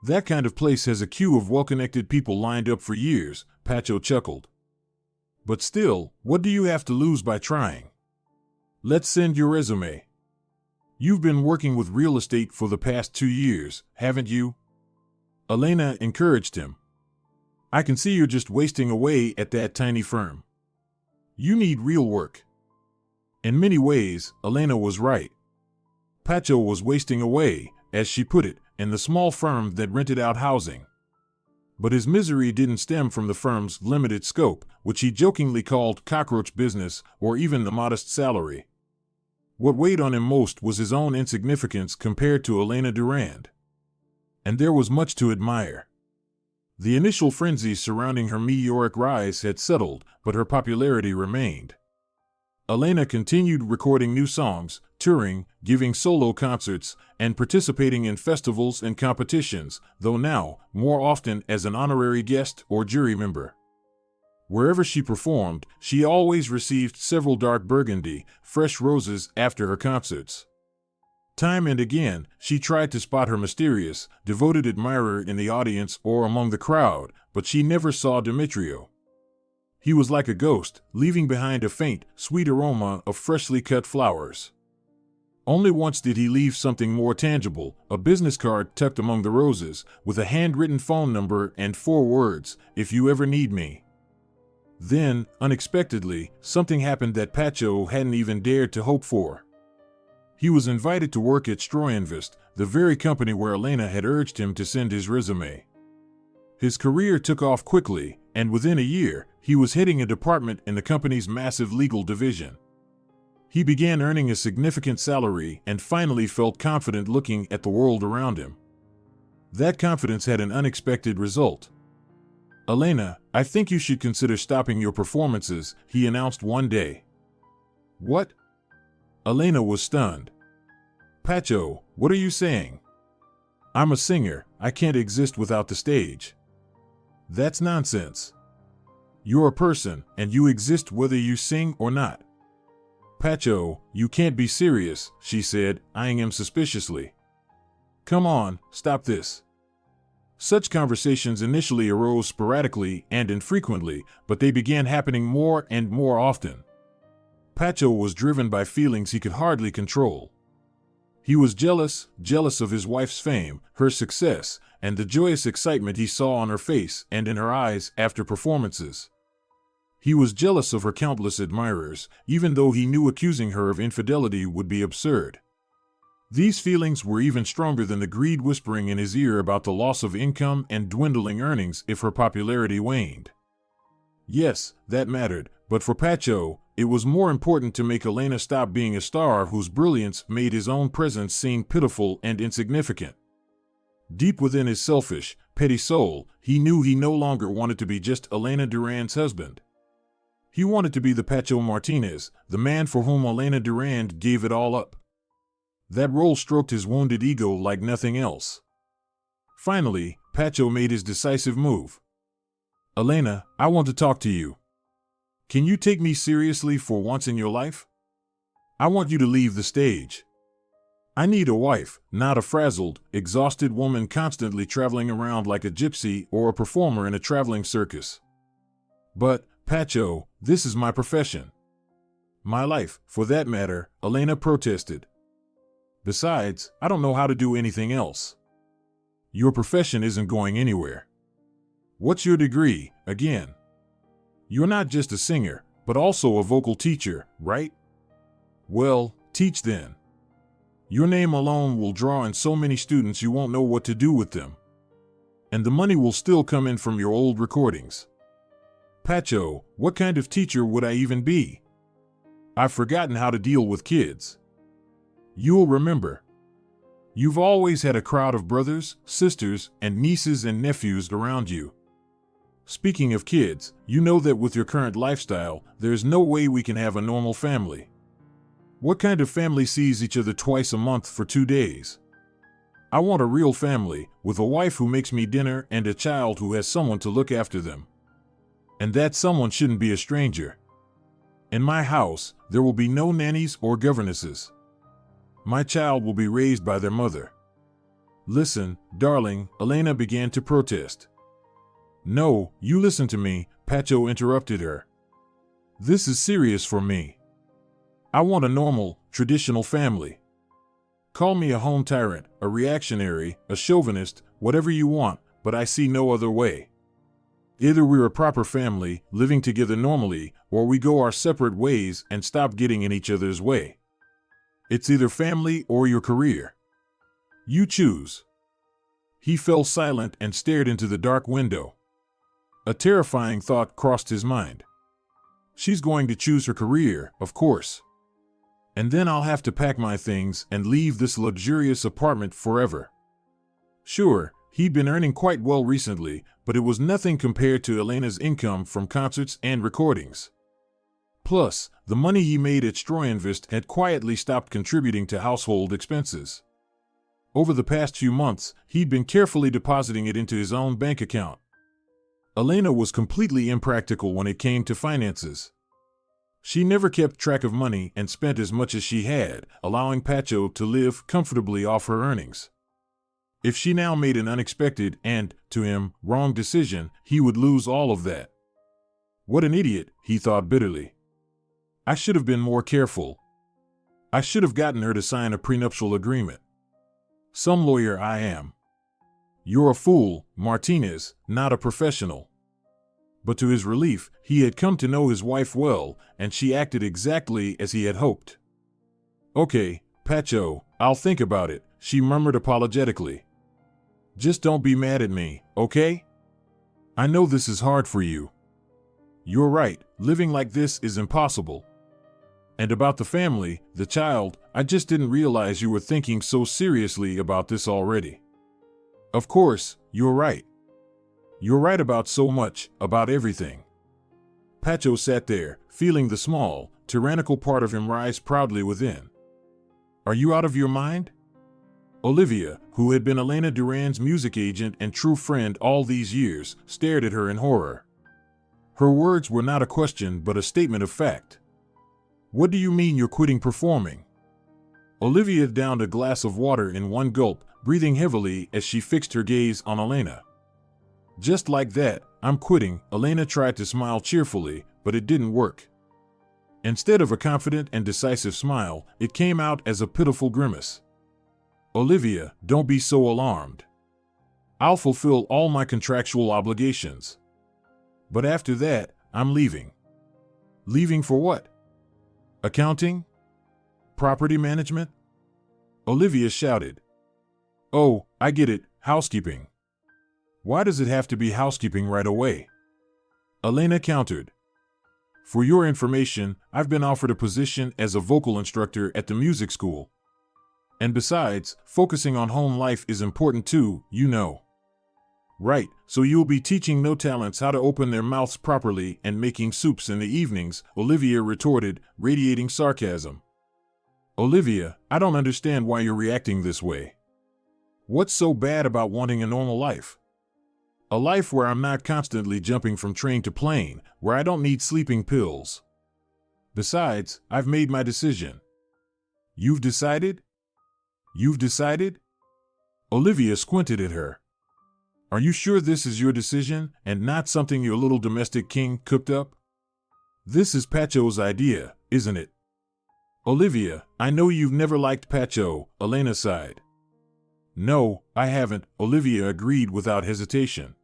That kind of place has a queue of well-connected people lined up for years, Pacho chuckled. But still, what do you have to lose by trying? Let's send your resume. You've been working with real estate for the past 2 years, haven't you? Elena encouraged him. I can see you're just wasting away at that tiny firm. You need real work. In many ways, Elena was right. Pacho was wasting away, as she put it, in the small firm that rented out housing. But his misery didn't stem from the firm's limited scope, which he jokingly called cockroach business, or even the modest salary. What weighed on him most was his own insignificance compared to Elena Durand. And there was much to admire. The initial frenzy surrounding her meteoric rise had settled, but her popularity remained. Elena continued recording new songs, touring, giving solo concerts, and participating in festivals and competitions, though now, more often as an honorary guest or jury member. Wherever she performed, she always received several dark burgundy, fresh roses after her concerts. Time and again, she tried to spot her mysterious, devoted admirer in the audience or among the crowd, but she never saw Demetrio. He was like a ghost, leaving behind a faint, sweet aroma of freshly cut flowers. Only once did he leave something more tangible, a business card tucked among the roses, with a handwritten phone number and 4 words, "If you ever need me." Then, unexpectedly, something happened that Pacho hadn't even dared to hope for. He was invited to work at Triumphant, the very company where Elena had urged him to send his resume. His career took off quickly, and within a year, he was heading a department in the company's massive legal division. He began earning a significant salary and finally felt confident looking at the world around him. That confidence had an unexpected result. Elena, I think you should consider stopping your performances, he announced one day. What? Elena was stunned. Pacho, what are you saying? I'm a singer, I can't exist without the stage. That's nonsense. You're a person, and you exist whether you sing or not. Pacho, you can't be serious, she said, eyeing him suspiciously. Come on, stop this. Such conversations initially arose sporadically and infrequently, but they began happening more and more often. Pacho was driven by feelings he could hardly control. He was jealous of his wife's fame, her success, and the joyous excitement he saw on her face and in her eyes after performances. He was jealous of her countless admirers, even though he knew accusing her of infidelity would be absurd. These feelings were even stronger than the greed whispering in his ear about the loss of income and dwindling earnings if her popularity waned. Yes, that mattered, but for Pacho, it was more important to make Elena stop being a star whose brilliance made his own presence seem pitiful and insignificant. Deep within his selfish, petty soul, he knew he no longer wanted to be just Elena Durand's husband. He wanted to be the Pacho Martinez, the man for whom Elena Durand gave it all up. That role stroked his wounded ego like nothing else. Finally, Pacho made his decisive move. "Elena, I want to talk to you. Can you take me seriously for once in your life? I want you to leave the stage. I need a wife, not a frazzled, exhausted woman constantly traveling around like a gypsy or a performer in a traveling circus." "But, Pacho, this is my profession. My life, for that matter," Elena protested. "Besides, I don't know how to do anything else." "Your profession isn't going anywhere. What's your degree, again? You're not just a singer, but also a vocal teacher, right? Well, teach then. Your name alone will draw in so many students you won't know what to do with them. And the money will still come in from your old recordings." "Pacho, what kind of teacher would I even be? I've forgotten how to deal with kids. You'll remember. You've always had a crowd of brothers, sisters, and nieces and nephews around you. Speaking of kids, you know that with your current lifestyle, there's no way we can have a normal family. What kind of family sees each other twice a month for 2 days? I want a real family, with a wife who makes me dinner and a child who has someone to look after them. And that someone shouldn't be a stranger. In my house, there will be no nannies or governesses. My child will be raised by their mother." "Listen, darling," Elena began to protest. "No, you listen to me," Pacho interrupted her. "This is serious for me. I want a normal, traditional family. Call me a home tyrant, a reactionary, a chauvinist, whatever you want, but I see no other way. Either we're a proper family, living together normally, or we go our separate ways and stop getting in each other's way. It's either family or your career. You choose." He fell silent and stared into the dark window. A terrifying thought crossed his mind. She's going to choose her career, of course. And then I'll have to pack my things and leave this luxurious apartment forever. Sure, he'd been earning quite well recently, but it was nothing compared to Elena's income from concerts and recordings. Plus, the money he made at Stroyinvest had quietly stopped contributing to household expenses. Over the past few months, he'd been carefully depositing it into his own bank account. Elena was completely impractical when it came to finances. She never kept track of money and spent as much as she had, allowing Pacho to live comfortably off her earnings. If she now made an unexpected and, to him, wrong decision, he would lose all of that. What an idiot, he thought bitterly. I should have been more careful. I should have gotten her to sign a prenuptial agreement. Some lawyer I am. You're a fool, Martinez, not a professional. But to his relief, he had come to know his wife well, and she acted exactly as he had hoped. Okay, Pacho, I'll think about it, she murmured apologetically. Just don't be mad at me, okay? I know this is hard for you. You're right, living like this is impossible. And about the family, the child, I just didn't realize you were thinking so seriously about this already. Of course, you're right. You're right about so much, about everything. Pacho sat there, feeling the small, tyrannical part of him rise proudly within. Are you out of your mind? Olivia, who had been Elena Durand's music agent and true friend all these years, stared at her in horror. Her words were not a question but a statement of fact. What do you mean you're quitting performing? Olivia downed a glass of water in one gulp, breathing heavily as she fixed her gaze on Elena. Just like that, I'm quitting. Elena tried to smile cheerfully, but it didn't work. Instead of a confident and decisive smile, it came out as a pitiful grimace. Olivia, don't be so alarmed. I'll fulfill all my contractual obligations. But after that, I'm leaving. Leaving for what? Accounting? Property management? Olivia shouted. Oh, I get it, housekeeping. Why does it have to be housekeeping right away? Elena countered. For your information, I've been offered a position as a vocal instructor at the music school. And besides, focusing on home life is important too, you know. Right, so you'll be teaching no talents how to open their mouths properly and making soups in the evenings, Olivia retorted, radiating sarcasm. Olivia, I don't understand why you're reacting this way. What's so bad about wanting a normal life? A life where I'm not constantly jumping from train to plane, where I don't need sleeping pills. Besides, I've made my decision. You've decided? You've decided? Olivia squinted at her. Are you sure this is your decision and not something your little domestic king cooked up? This is Pacho's idea, isn't it? Olivia, I know you've never liked Pacho, Elena sighed. No, I haven't, Olivia agreed without hesitation.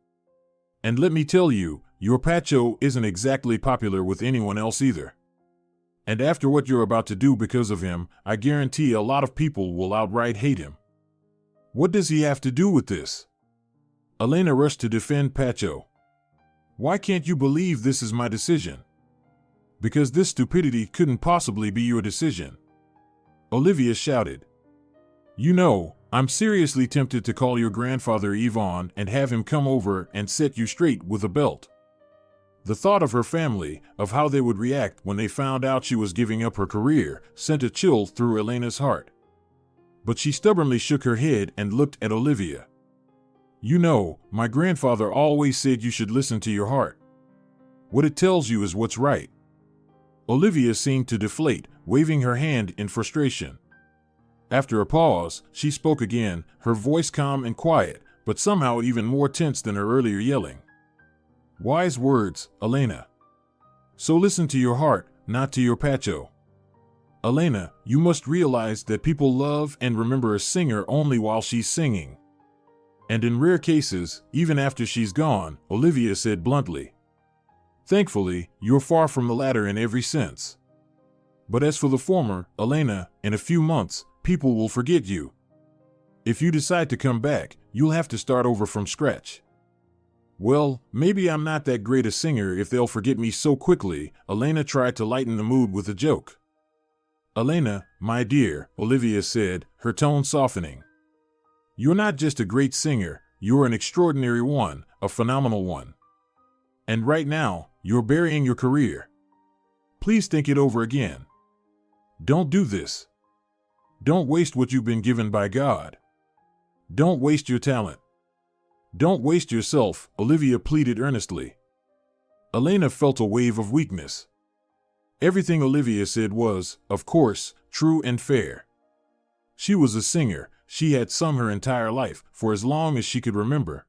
And let me tell you, your Pacho isn't exactly popular with anyone else either. And after what you're about to do because of him, I guarantee a lot of people will outright hate him. What does he have to do with this? Elena rushed to defend Pacho. Why can't you believe this is my decision? Because this stupidity couldn't possibly be your decision. Olivia shouted. You know, I'm seriously tempted to call your grandfather Yvonne and have him come over and set you straight with a belt. The thought of her family, of how they would react when they found out she was giving up her career, sent a chill through Elena's heart. But she stubbornly shook her head and looked at Olivia. You know, my grandfather always said you should listen to your heart. What it tells you is what's right. Olivia seemed to deflate, waving her hand in frustration. After a pause, she spoke again, her voice calm and quiet, but somehow even more tense than her earlier yelling. Wise words, Elena. So listen to your heart, not to your Pacho. Elena, you must realize that people love and remember a singer only while she's singing. And in rare cases, even after she's gone, Olivia said bluntly. Thankfully, you're far from the latter in every sense. But as for the former, Elena, in a few months, people will forget you. If you decide to come back, you'll have to start over from scratch. Well, maybe I'm not that great a singer if they'll forget me so quickly, Elena tried to lighten the mood with a joke. Elena, my dear, Olivia said, her tone softening. You're not just a great singer, you're an extraordinary one, a phenomenal one. And right now, you're burying your career. Please think it over again. Don't do this. Don't waste what you've been given by God. Don't waste your talent. Don't waste yourself, Olivia pleaded earnestly. Elena felt a wave of weakness. Everything Olivia said was, of course, true and fair. She was a singer, she had sung her entire life, for as long as she could remember.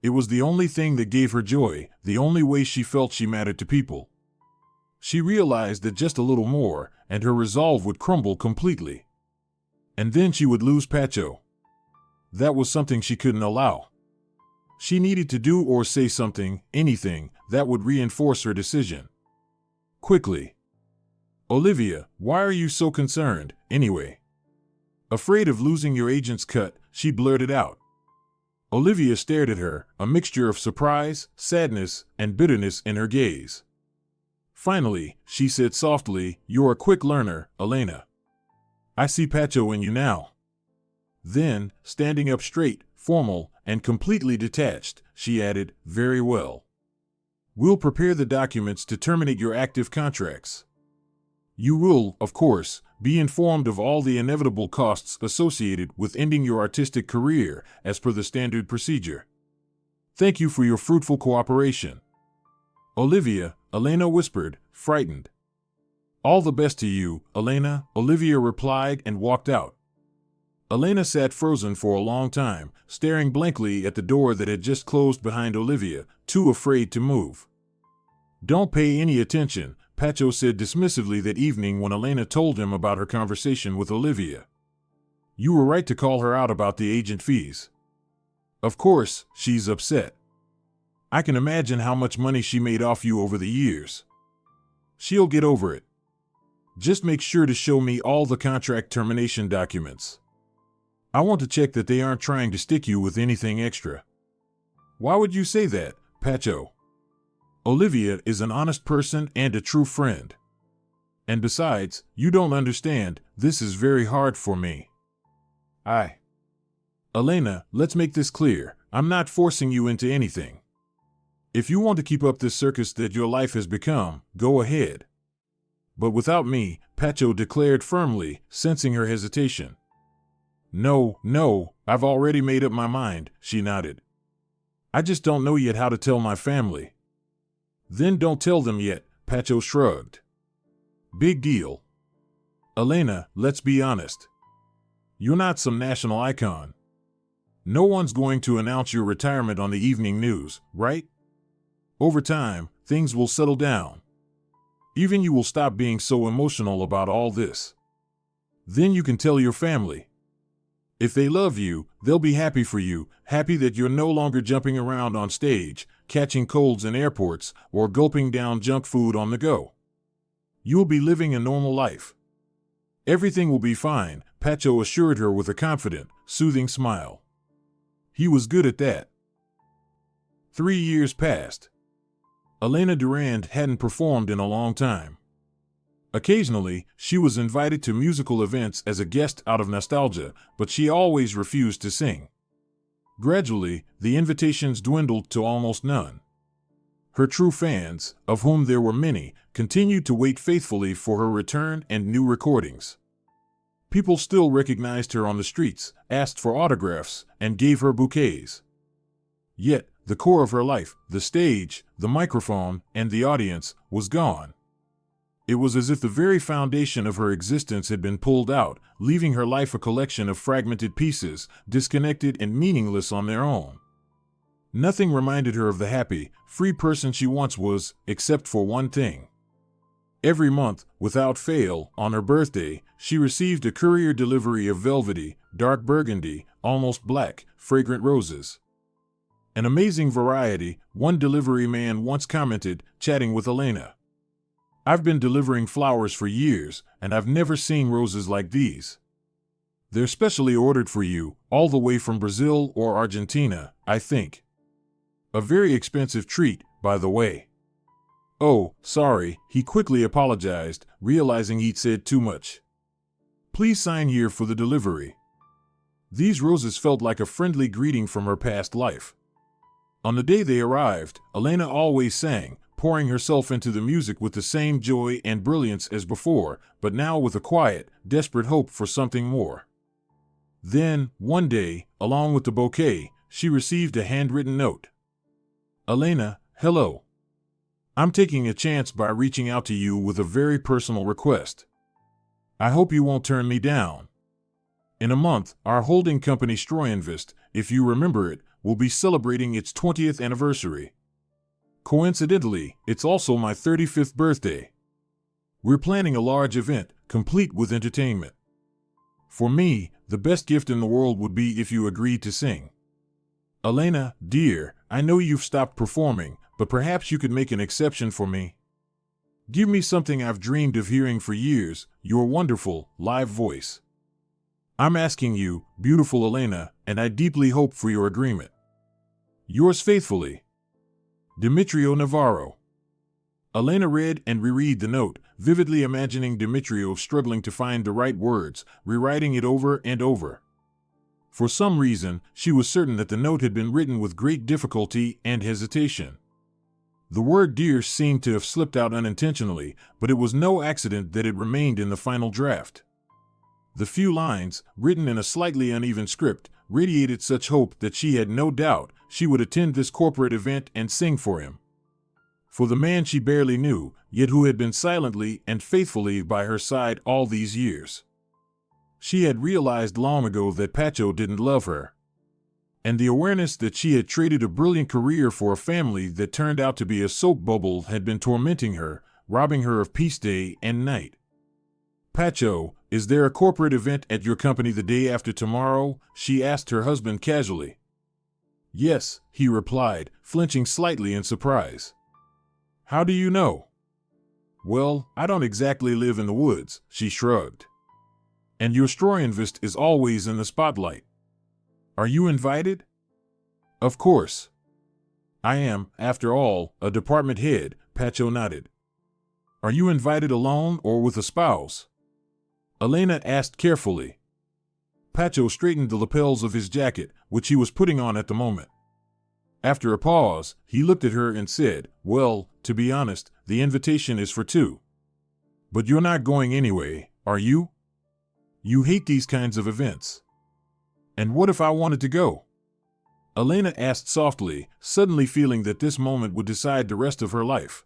It was the only thing that gave her joy, the only way she felt she mattered to people. She realized that just a little more, and her resolve would crumble completely. And then she would lose Pacho. That was something she couldn't allow. She needed to do or say something, anything, that would reinforce her decision. Quickly. Olivia, why are you so concerned, anyway? Afraid of losing your agent's cut, she blurted out. Olivia stared at her, a mixture of surprise, sadness, and bitterness in her gaze. Finally, she said softly, You're a quick learner, Elena. I see Pacho in you now. Then, standing up straight, formal, and completely detached, she added, Very well. We'll prepare the documents to terminate your active contracts. You will, of course, be informed of all the inevitable costs associated with ending your artistic career, as per the standard procedure. Thank you for your fruitful cooperation. Olivia, Elena whispered, frightened. All the best to you, Elena, Olivia replied and walked out. Elena sat frozen for a long time, staring blankly at the door that had just closed behind Olivia, too afraid to move. "Don't pay any attention," Pacho said dismissively that evening when Elena told him about her conversation with Olivia. "You were right to call her out about the agent fees. Of course, she's upset. I can imagine how much money she made off you over the years. She'll get over it. Just make sure to show me all the contract termination documents. I want to check that they aren't trying to stick you with anything extra." "Why would you say that, Pacho? Olivia is an honest person and a true friend. And besides, you don't understand, this is very hard for me. Elena, let's make this clear. I'm not forcing you into anything. If you want to keep up this circus that your life has become, go ahead. But without me," Pacho declared firmly, sensing her hesitation. No, I've already made up my mind," she nodded. "I just don't know yet how to tell my family." "Then don't tell them yet," Pacho shrugged. "Big deal. Elena, let's be honest. You're not some national icon. No one's going to announce your retirement on the evening news, right? Over time, things will settle down. Even you will stop being so emotional about all this. Then you can tell your family. If they love you, they'll be happy for you, happy that you're no longer jumping around on stage, catching colds in airports, or gulping down junk food on the go. You'll be living a normal life. Everything will be fine," Pacho assured her with a confident, soothing smile. He was good at that. 3 years passed. Elena Durand hadn't performed in a long time. Occasionally, she was invited to musical events as a guest out of nostalgia, but she always refused to sing. Gradually, the invitations dwindled to almost none. Her true fans, of whom there were many, continued to wait faithfully for her return and new recordings. People still recognized her on the streets, asked for autographs, and gave her bouquets. Yet, the core of her life, the stage, the microphone, and the audience, was gone. It was as if the very foundation of her existence had been pulled out, leaving her life a collection of fragmented pieces, disconnected and meaningless on their own. Nothing reminded her of the happy, free person she once was, except for one thing. Every month, without fail, on her birthday, she received a courier delivery of velvety, dark burgundy, almost black, fragrant roses. An amazing variety, one delivery man once commented, chatting with Elena. "I've been delivering flowers for years, and I've never seen roses like these. They're specially ordered for you, all the way from Brazil or Argentina, I think. A very expensive treat, by the way." "Oh, sorry," he quickly apologized, realizing he'd said too much. "Please sign here for the delivery." These roses felt like a friendly greeting from her past life. On the day they arrived, Elena always sang, pouring herself into the music with the same joy and brilliance as before, but now with a quiet, desperate hope for something more. Then, one day, along with the bouquet, she received a handwritten note. "Elena, hello. I'm taking a chance by reaching out to you with a very personal request. I hope you won't turn me down. In a month, our holding company Stroinvest, if you remember it, will be celebrating its 20th anniversary. Coincidentally, it's also my 35th birthday. We're planning a large event, complete with entertainment. For me, the best gift in the world would be if you agreed to sing. Elena, dear, I know you've stopped performing, but perhaps you could make an exception for me. Give me something I've dreamed of hearing for years, your wonderful, live voice. I'm asking you, beautiful Elena, and I deeply hope for your agreement. Yours faithfully, Demetrio Navarro." Elena read and reread the note, vividly imagining Demetrio struggling to find the right words, rewriting it over and over. For some reason, she was certain that the note had been written with great difficulty and hesitation. The word dear seemed to have slipped out unintentionally, but it was no accident that it remained in the final draft. The few lines, written in a slightly uneven script, radiated such hope that she had no doubt she would attend this corporate event and sing for him. For the man she barely knew, yet who had been silently and faithfully by her side all these years. She had realized long ago that Pacho didn't love her. And the awareness that she had traded a brilliant career for a family that turned out to be a soap bubble had been tormenting her, robbing her of peace day and night. "Pacho, is there a corporate event at your company the day after tomorrow?" she asked her husband casually. "Yes," he replied, flinching slightly in surprise. "How do you know?" "Well, I don't exactly live in the woods," she shrugged. "And your Stroyanvist is always in the spotlight. Are you invited?" "Of course. I am, after all, a department head," Pacho nodded. "Are you invited alone or with a spouse?" Elena asked carefully. Pacho straightened the lapels of his jacket, which he was putting on at the moment. After a pause, he looked at her and said, "Well, to be honest, the invitation is for two. But you're not going anyway, are you? You hate these kinds of events." "And what if I wanted to go?" Elena asked softly, suddenly feeling that this moment would decide the rest of her life.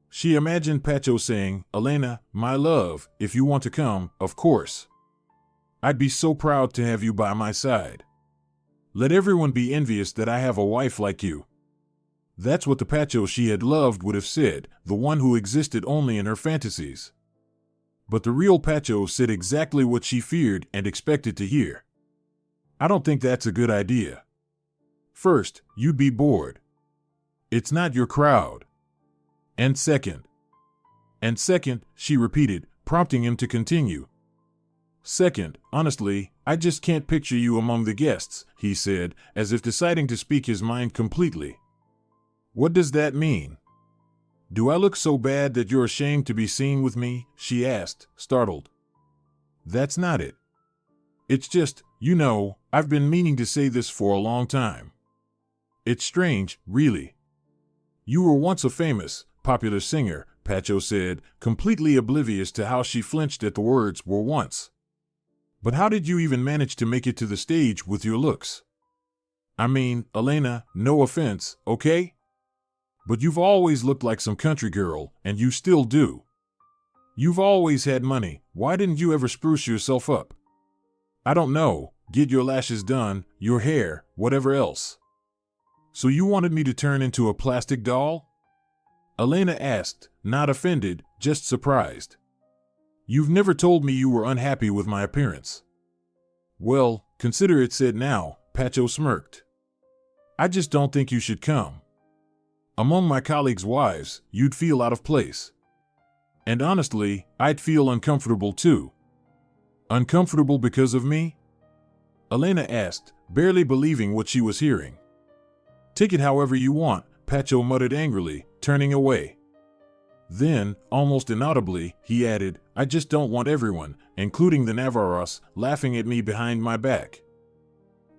She imagined Pacho saying, "Elena, my love, if you want to come, of course. I'd be so proud to have you by my side. Let everyone be envious that I have a wife like you." That's what the Pacho she had loved would have said, the one who existed only in her fantasies. But the real Pacho said exactly what she feared and expected to hear. "I don't think that's a good idea. First, you'd be bored. It's not your crowd. And second, she repeated, prompting him to continue. "Second, honestly, I just can't picture you among the guests," he said, as if deciding to speak his mind completely. "What does that mean? Do I look so bad that you're ashamed to be seen with me?" she asked, startled. "That's not it. It's just, I've been meaning to say this for a long time. It's strange, really. You were once a famous, popular singer," Pacho said, completely oblivious to how she flinched at the words "were once." "But how did you even manage to make it to the stage with your looks? I mean, Elena, no offense, okay? But you've always looked like some country girl, and you still do. You've always had money, why didn't you ever spruce yourself up? I don't know, get your lashes done, your hair, whatever else. So you wanted me to turn into a plastic doll?" Elena asked, not offended, just surprised. "You've never told me you were unhappy with my appearance." "Well, consider it said now," Pacho smirked. "I just don't think you should come. Among my colleagues' wives, you'd feel out of place. And honestly, I'd feel uncomfortable too." "Uncomfortable because of me?" Elena asked, barely believing what she was hearing. "Take it however you want," Pacho muttered angrily, turning away. Then, almost inaudibly, he added, "I just don't want everyone, including the Navarros, laughing at me behind my back."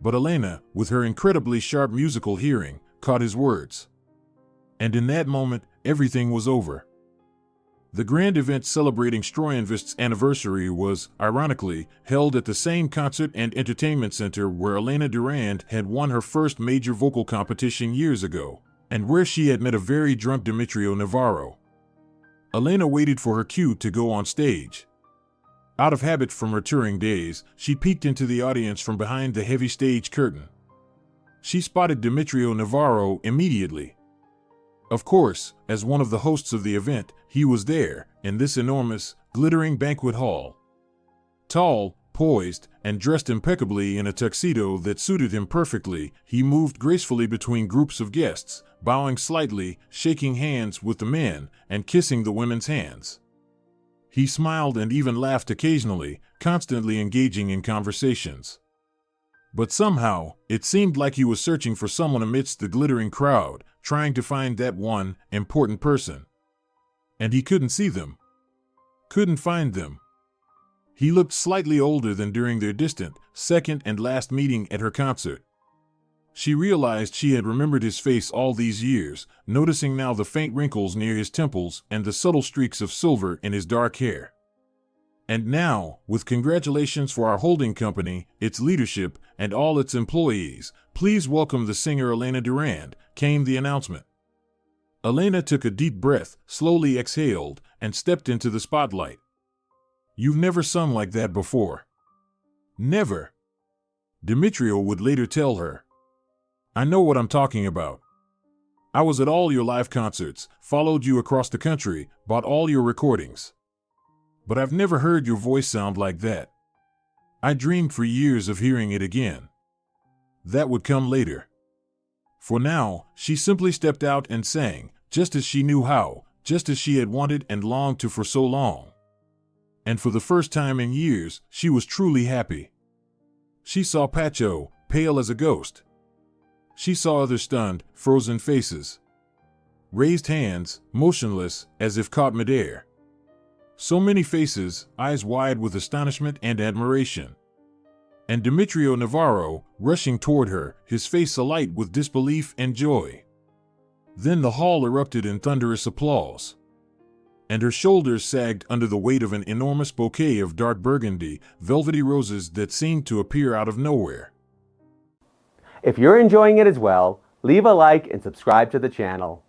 But Elena, with her incredibly sharp musical hearing, caught his words. And in that moment, everything was over. The grand event celebrating Stroyanvist's anniversary was, ironically, held at the same concert and entertainment center where Elena Durand had won her first major vocal competition years ago, and where she had met a very drunk Demetrio Navarro. Elena waited for her cue to go on stage. Out of habit from her touring days, she peeked into the audience from behind the heavy stage curtain. She spotted Demetrio Navarro immediately. Of course, as one of the hosts of the event, he was there, in this enormous, glittering banquet hall. Tall, poised, and dressed impeccably in a tuxedo that suited him perfectly, he moved gracefully between groups of guests, bowing slightly, shaking hands with the men, and kissing the women's hands. He smiled and even laughed occasionally, constantly engaging in conversations. But somehow, it seemed like he was searching for someone amidst the glittering crowd, trying to find that one, important person. And he couldn't see them. Couldn't find them. He looked slightly older than during their distant, second and last meeting at her concert. She realized she had remembered his face all these years, noticing now the faint wrinkles near his temples and the subtle streaks of silver in his dark hair. And now, with congratulations for our holding company, its leadership, and all its employees, please welcome the singer Elena Durand, came the announcement. Elena took a deep breath, slowly exhaled, and stepped into the spotlight. "You've never sung like that before." Never. Demetrio would later tell her. I know what I'm talking about. I was at all your live concerts, followed you across the country, bought all your recordings. But I've never heard your voice sound like that. I dreamed for years of hearing it again. That would come later. For now, she simply stepped out and sang, just as she knew how, just as she had wanted and longed to for so long. And for the first time in years, she was truly happy. She saw Pacho, pale as a ghost. She saw other stunned, frozen faces. Raised hands, motionless, as if caught midair. So many faces, eyes wide with astonishment and admiration. And Demetrio Navarro, rushing toward her, his face alight with disbelief and joy. Then the hall erupted in thunderous applause. And her shoulders sagged under the weight of an enormous bouquet of dark burgundy, velvety roses that seemed to appear out of nowhere. If you're enjoying it as well, leave a like and subscribe to the channel.